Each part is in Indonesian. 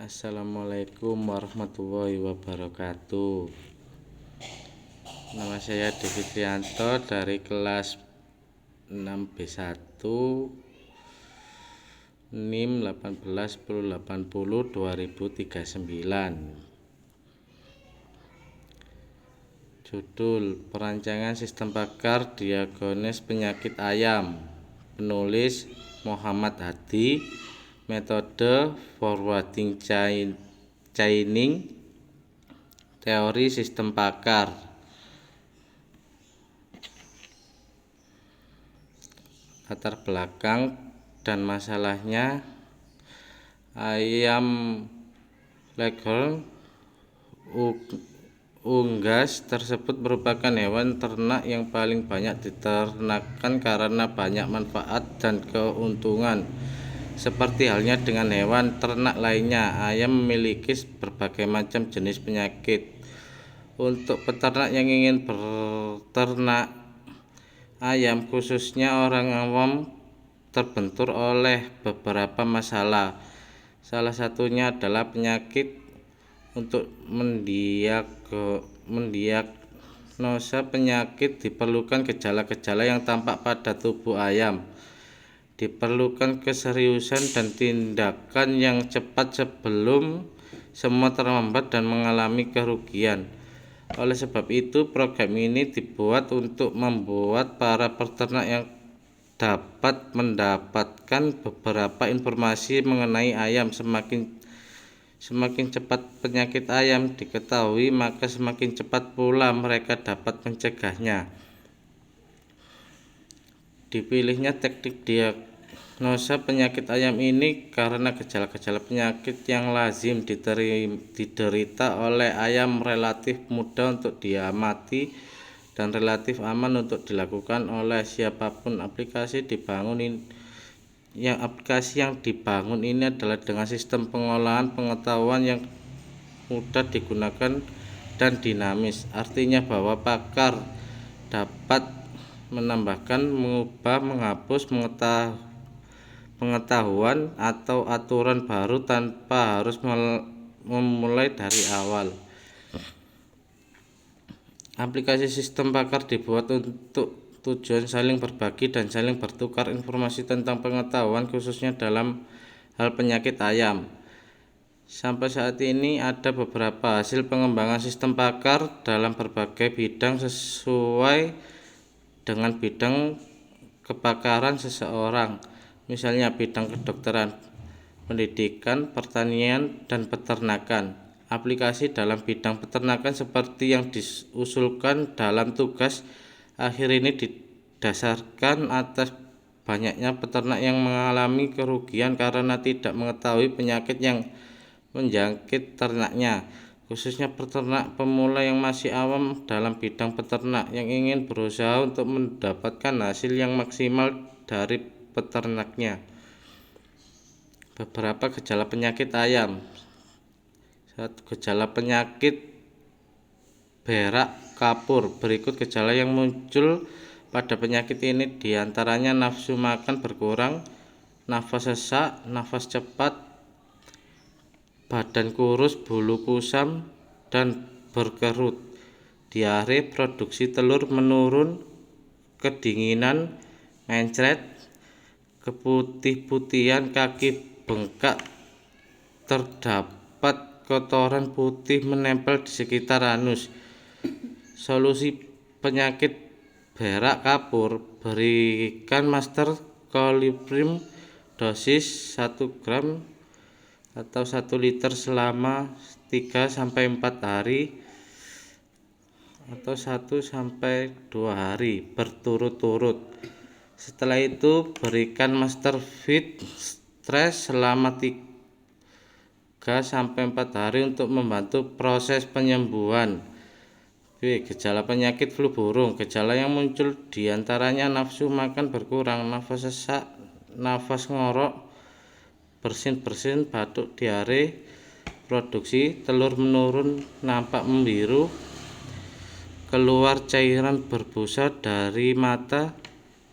Assalamualaikum warahmatullahi wabarakatuh. Nama saya Devi Trianto dari kelas 6B1 NIM 181080-2039. Judul Perancangan Sistem Pagar Diagnosis Penyakit Ayam. Penulis Muhammad Hadi. Metode forwarding chaining, teori sistem pagar. Latar belakang dan masalahnya, ayam Leghorn unggas tersebut merupakan hewan ternak yang paling banyak diternakan karena banyak manfaat dan keuntungan. Seperti halnya dengan hewan ternak lainnya, ayam memiliki berbagai macam jenis penyakit. Untuk peternak yang ingin berternak ayam, khususnya orang awam, terbentur oleh beberapa masalah. Salah satunya adalah penyakit. Untuk mendiagnosa penyakit diperlukan gejala-gejala yang tampak pada tubuh ayam. Diperlukan keseriusan dan tindakan yang cepat sebelum semua terlambat dan mengalami kerugian. Oleh sebab itu, program ini dibuat untuk membuat para peternak yang dapat mendapatkan beberapa informasi mengenai ayam. Semakin cepat penyakit ayam diketahui, maka semakin cepat pula mereka dapat mencegahnya. Dipilihnya teknik diagnosa penyakit ayam ini karena gejala-gejala penyakit yang lazim diderita oleh ayam relatif mudah untuk diamati dan relatif aman untuk dilakukan oleh siapapun. Aplikasi yang dibangun ini adalah dengan sistem pengolahan pengetahuan yang mudah digunakan dan dinamis. Artinya bahwa pakar dapat menambahkan, mengubah, menghapus pengetahuan atau aturan baru tanpa harus memulai dari awal. Aplikasi sistem pakar dibuat untuk tujuan saling berbagi dan saling bertukar informasi tentang pengetahuan, khususnya dalam hal penyakit ayam. Sampai saat ini ada beberapa hasil pengembangan sistem pakar dalam berbagai bidang sesuai dengan bidang kepakaran seseorang, misalnya bidang kedokteran, pendidikan, pertanian, dan peternakan. Aplikasi dalam bidang peternakan seperti yang diusulkan dalam tugas akhir ini didasarkan atas banyaknya peternak yang mengalami kerugian karena tidak mengetahui penyakit yang menjangkit ternaknya, khususnya peternak pemula yang masih awam dalam bidang peternak yang ingin berusaha untuk mendapatkan hasil yang maksimal dari peternaknya. Beberapa gejala penyakit ayam. 1. Gejala penyakit berak kapur. Berikut gejala yang muncul pada penyakit ini, diantaranya nafsu makan berkurang, nafas sesak, nafas cepat, badan kurus, bulu kusam dan berkerut, diare, produksi telur menurun, kedinginan, mencret, keputih-putihan, kaki bengkak, terdapat kotoran putih menempel di sekitar anus. Solusi penyakit berak kapur: berikan master kolibrim dosis 1 gram atau 1 liter selama 3-4 hari atau 1-2 hari berturut-turut. Setelah itu berikan master feed stress selama 3-4 hari untuk membantu proses penyembuhan. B. Gejala penyakit flu burung. Gejala yang muncul diantaranya nafsu makan berkurang, nafas sesak, nafas ngorok, bersin-bersin, batuk, diare, produksi telur menurun, nampak membiru, keluar cairan berbusa dari mata,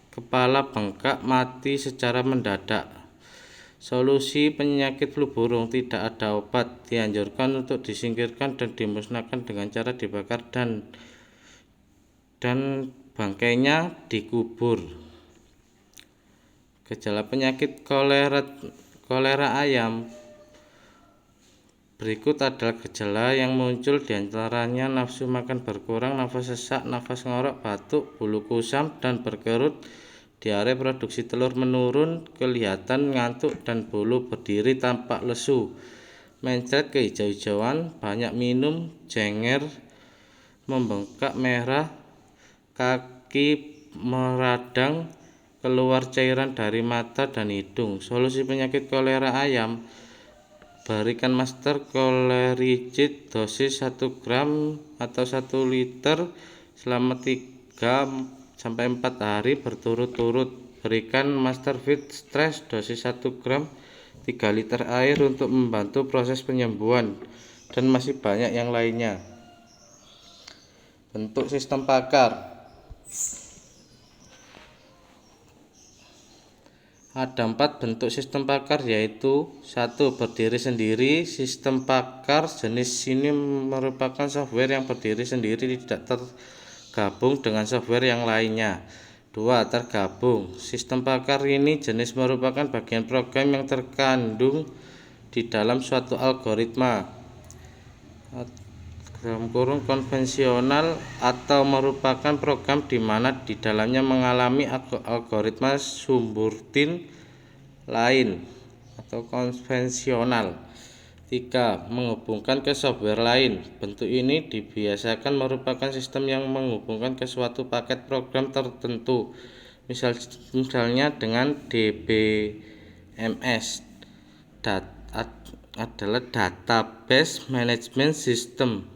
kepala bengkak, mati secara mendadak. Solusi penyakit flu burung: tidak ada obat, dianjurkan untuk disingkirkan dan dimusnahkan dengan cara dibakar dan bangkainya dikubur. Gejala penyakit kolera ayam: berikut adalah gejala yang muncul, diantaranya nafsu makan berkurang, nafas sesak, nafas ngorok, batuk, bulu kusam dan berkerut, diare, produksi telur menurun, kelihatan ngantuk dan bulu berdiri tampak lesu, mencret kehijau-hijauan, banyak minum, jenger, membengkak, merah, kaki meradang, keluar cairan dari mata dan hidung. Solusi penyakit kolera ayam: berikan master cholericid dosis 1 gram atau 1 liter selama 3-4 hari berturut-turut. Berikan master fit stress dosis 1 gram 3 liter air untuk membantu proses penyembuhan, dan masih banyak yang lainnya. Bentuk sistem pakar: ada 4 bentuk sistem pakar, yaitu 1. Berdiri sendiri. Sistem pakar jenis ini merupakan software yang berdiri sendiri, tidak tergabung dengan software yang lainnya. 2. Tergabung. Sistem pakar ini jenis merupakan bagian program yang terkandung di dalam suatu algoritma konvensional atau merupakan program di mana di dalamnya mengalami algoritma subrutin lain atau konvensional. 3. Menghubungkan ke software lain. Bentuk ini dibiasakan merupakan sistem yang menghubungkan ke suatu paket program tertentu, misalnya dengan DBMS adalah Database Management System.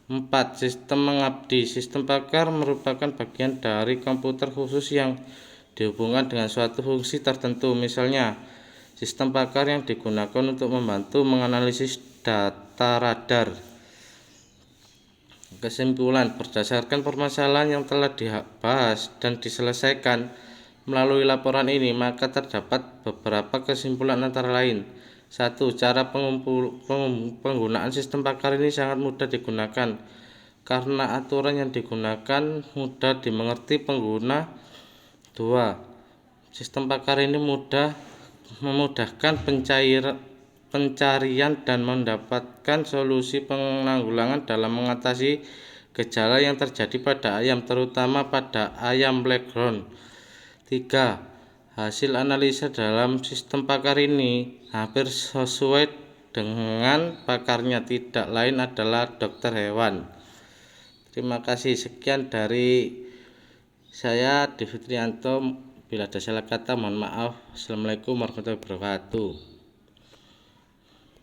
4. Sistem mengabdi. Sistem pakar merupakan bagian dari komputer khusus yang dihubungkan dengan suatu fungsi tertentu, misalnya sistem pakar yang digunakan untuk membantu menganalisis data radar. Kesimpulan: berdasarkan permasalahan yang telah dibahas dan diselesaikan melalui laporan ini, maka terdapat beberapa kesimpulan antara lain. 1. Cara penggunaan sistem pakar ini sangat mudah digunakan karena aturan yang digunakan mudah dimengerti pengguna. 2. Sistem pakar ini memudahkan pencarian dan mendapatkan solusi penanggulangan dalam mengatasi gejala yang terjadi pada ayam, terutama pada ayam Leghorn. 3. Hasil analisa dalam sistem pakar ini hampir sesuai dengan pakarnya, tidak lain adalah dokter hewan. Terima kasih. Sekian dari saya, Devi Trianto. Bila ada salah kata mohon maaf. Assalamualaikum warahmatullahi wabarakatuh.